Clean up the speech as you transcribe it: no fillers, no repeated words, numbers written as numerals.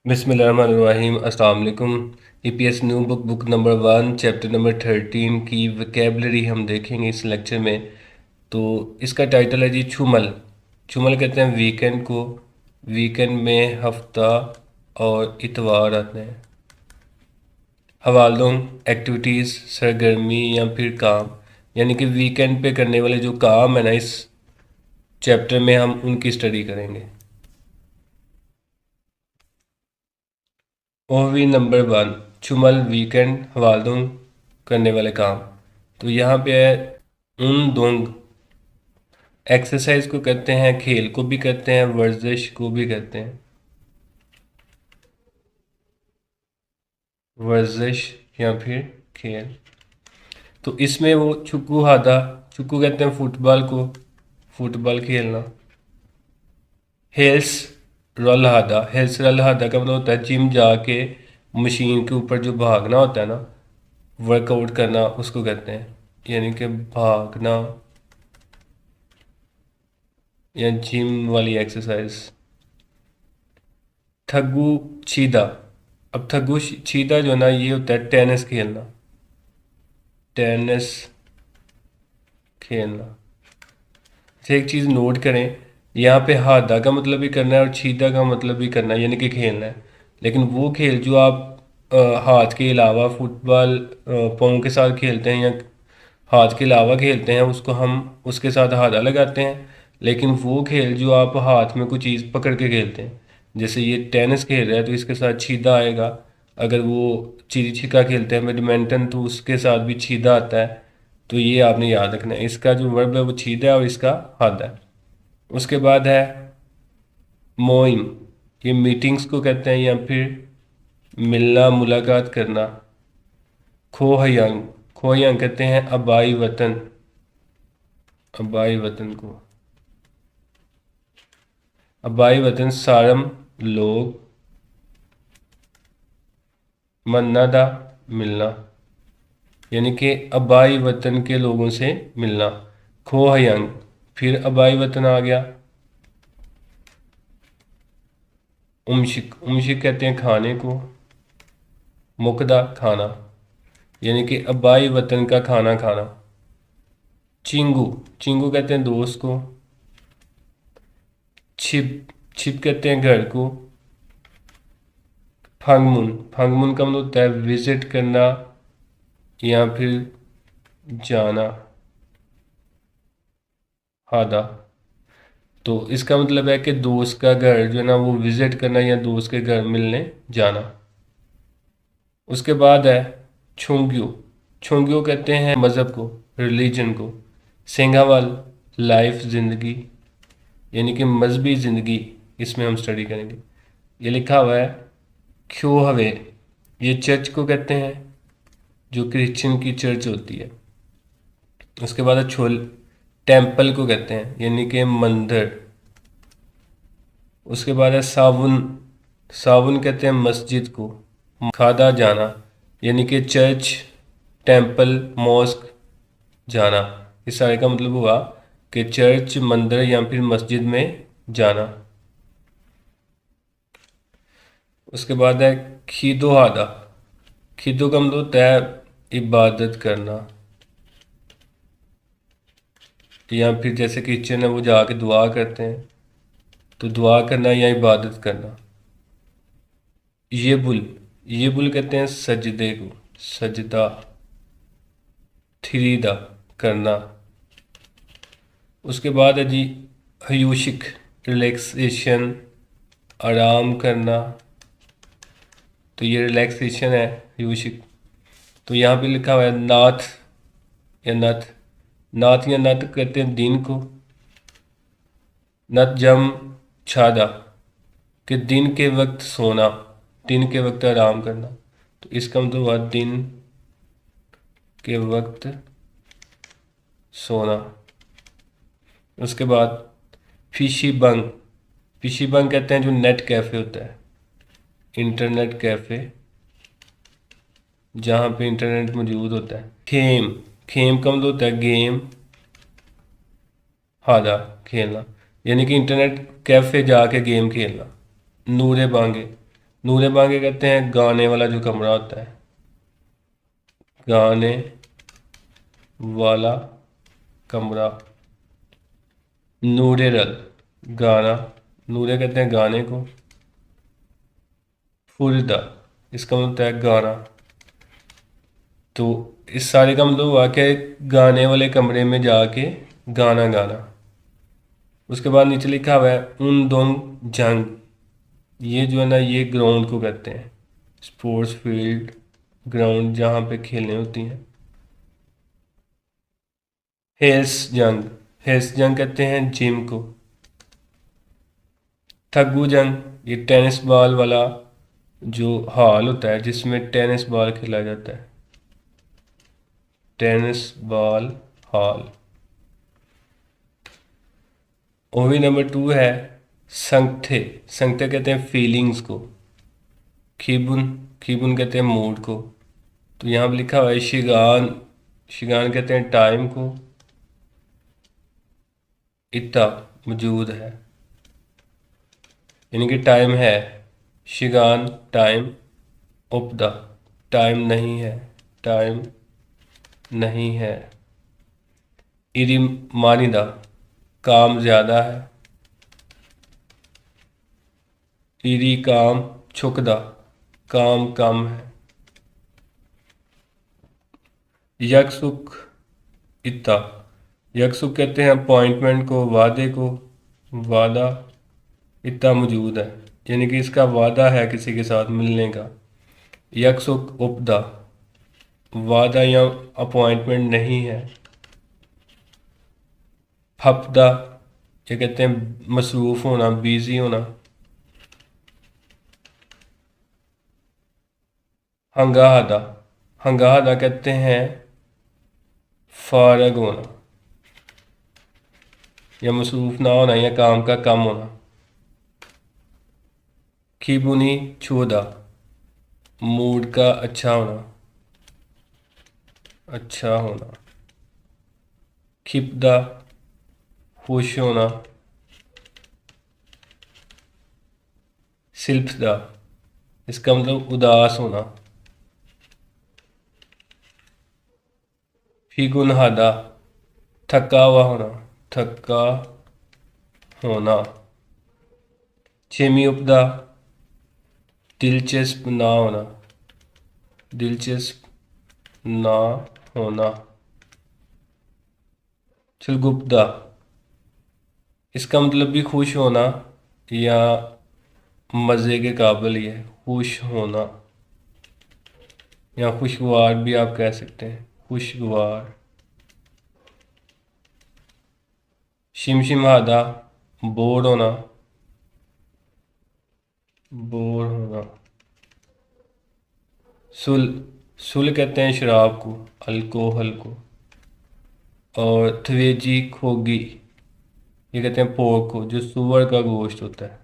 बिस्मिल्लाहिर्रहमानिर्रहीम। अस्सलाम वालेकुम। EPS new book number 1 chapter number 13 की वोकैबलरी हम देखेंगे इस लेक्चर में। तो इसका टाइटल है जी छुमल। छुमल कहते हैं वीकेंड को। वीकेंड में हफ्ता और इतवार आते हैं। हवालों एक्टिविटीज़ सरगर्मी या फिर काम, यानी कि वीकेंड पे करने वाले जो काम है ना, इस चैप्टर में हम उनकी स्टडी करेंगे। ओवी नंबर 1 चुमल वीकेंड हवालों करने वाले काम। तो यहाँ पे है उन दोंग। एक्सरसाइज को कहते हैं, खेल को भी कहते हैं, वर्जिश को भी कहते हैं। वर्जिश या फिर खेल। तो इसमें वो चुकू हादा, चुकू कहते हैं फुटबॉल को, फुटबॉल खेलना। हेल्स रल हादा, हेल्स रल हादा का मतलब होता है जिम जाके मशीन के ऊपर जो भागना होता है ना, वर्कआउट करना, उसको कहते हैं। यानी कि भागना या जिम वाली एक्सरसाइज। थग्गू छीदा। अब थग्गू छीदा जो है ना, ये होता है टेनिस खेलना। टेनिस खेलना। अच्छा, एक चीज़ नोट करें, यहाँ पे हादा का मतलब भी करना है और छीदा का मतलब भी करना है, यानी कि खेलना है। लेकिन वो खेल जो आप हाथ के अलावा फुटबॉल पाँव के साथ खेलते हैं या हाथ के अलावा खेलते हैं, उसको हम उसके साथ हादा लगाते हैं। लेकिन वो खेल जो आप हाथ में कोई चीज़ पकड़ के खेलते हैं, जैसे ये टेनिस खेल रहा है तो इसके साथ छीदा आएगा। अगर वो चिड़ी छिक्का खेलते हैं बैडमिंटन, तो उसके साथ भी छीदा आता है। तो ये आपने याद रखना है, इसका जो वर्ब है वो छीदा है और इसका हादा है। उसके बाद है मोइम। ये मीटिंग्स को कहते हैं या फिर मिलना मुलाकात करना। खोहयंग, खोहयंग कहते हैं आबाई वतन, आबाई वतन को। आबाई वतन सारम लोग, मन्नादा मिलना, यानी कि आबाई वतन के लोगों से मिलना। खोहयंग, फिर आबाई वतन आ गया। उमशिक, उमशिक कहते हैं खाने को। मुकदा खाना, यानी कि आबाई वतन का खाना खाना। चिंगू, चिंगू कहते हैं दोस्त को। छिप, छिप कहते हैं घर को। फांगमुन, फांगमुन का मतलब होता है विजिट करना या फिर जाना। हादा, तो इसका मतलब है कि दोस्त का घर जो है ना, वो विजिट करना या दोस्त के घर मिलने जाना। उसके बाद है छोंग्यो। छोंग्यो कहते हैं मज़हब को, रिलीजन को। सेंगावाल लाइफ ज़िंदगी, यानी कि मजहबी ज़िंदगी, इसमें हम स्टडी करेंगे। ये लिखा हुआ है क्यों हवे, ये चर्च को कहते हैं जो क्रिश्चियन की चर्च होती है। उसके बाद है छोल, टेम्पल को कहते हैं यानी कि मंदिर। उसके बाद है सावन, सावन कहते हैं मस्जिद को। खादा जाना, यानी कि चर्च, टेम्पल, मॉस्क जाना। इस सारे का मतलब हुआ कि चर्च, मंदिर या फिर मस्जिद में जाना। उसके बाद है खीदो हादा। खीदो का मतलब होता है इबादत करना, या फिर जैसे क्रिश्चियन है वो जाके दुआ करते हैं, तो दुआ करना या इबादत करना। ये बुल, ये बुल कहते हैं सजदे को, सजदा, थ्रीदा करना। उसके बाद है जी हयूशिक, रिलैक्सेशन, आराम करना। तो ये रिलैक्सेशन है हयूशिक। तो यहाँ पे लिखा हुआ है नाथ या नथ। नाथ या नथ कहते हैं दिन को। नथ जम छादा, कि दिन के वक्त सोना, दिन के वक्त आराम करना। तो इसका मतलब हुआ दिन के वक्त सोना। उसके बाद फिशी बंग, फिशी बंग कहते हैं जो नेट कैफ़े होता है, इंटरनेट कैफ़े, जहाँ पे इंटरनेट मौजूद होता है। खेम, खेम का मतलब होता है गेम, हादा खेलना, यानी कि इंटरनेट कैफ़े जाके गेम खेलना। नूरे बांगे, नूरे बांगे कहते हैं गाने वाला जो कमरा होता है, गाने वाला कमरा। नूरे रल, गाना, नूरे कहते हैं गाने को। फुरदा, इसका मतलब होता है गाना। तो इस सारे का मतलब हुआ कि गाने वाले कमरे में जाके गाना गाना। उसके बाद नीचे लिखा हुआ है उन दोंग जंग, ये जो है ना ये ग्राउंड को कहते हैं, स्पोर्ट्स फील्ड, ग्राउंड जहाँ पे खेलने होती हैं। हेल्स जंग, हेल्स जंग कहते हैं जिम को। थग्गू जंग, ये टेनिस बॉल वाला जो हॉल होता है जिसमें टेनिस बॉल खेला जाता है, टेनिस बॉल हॉल। ओवी नंबर 2 है संगथे, संगथे कहते हैं फीलिंग्स को। खीबुन, खीबुन कहते हैं मूड को। तो यहाँ पे लिखा हुआ है शिगान, शिगान कहते हैं टाइम को। इतना मौजूद है, यानी कि टाइम है। शिगान टाइम, उपदा टाइम नहीं है, टाइम नहीं है। इरी मानिदा, काम ज़्यादा है। इरी काम छुकदा, काम कम है। यकसुक इत्ता, यकसुक कहते हैं अपॉइंटमेंट को, वादे को। वादा इतना मौजूद है, यानी कि इसका वादा है किसी के साथ मिलने का। यकसुक उपदा, वादा या अपॉइंटमेंट नहीं है। हफ्ता, ये कहते हैं मसरूफ़ होना, बिजी होना। हंगाहदा, हंगाहदा कहते हैं फारग होना, या मसरूफ़ ना होना, या काम का कम होना। खीबुनी छोदा, मूड का अच्छा होना, अच्छा होना। खिपदा, खुश होना। सिल्फदा, इसका मतलब उदास होना। फिगुनहादा, थका हुआ होना, थका होना। छेमी उपदा, दिलचस्प ना होना, दिलचस्प ना होना। चलगुप्ता, इसका मतलब भी खुश होना या मज़े के काबिल ही है, खुश होना, या खुशगवार भी आप कह सकते हैं, खुशगवार। शिमशिमादा, बोर होना, बोर होना। सुल, सुल कहते हैं शराब को, अल्कोहल को। और थवेजी खोगी, ये कहते हैं पोर्क को, जो सुअर का गोश्त होता है।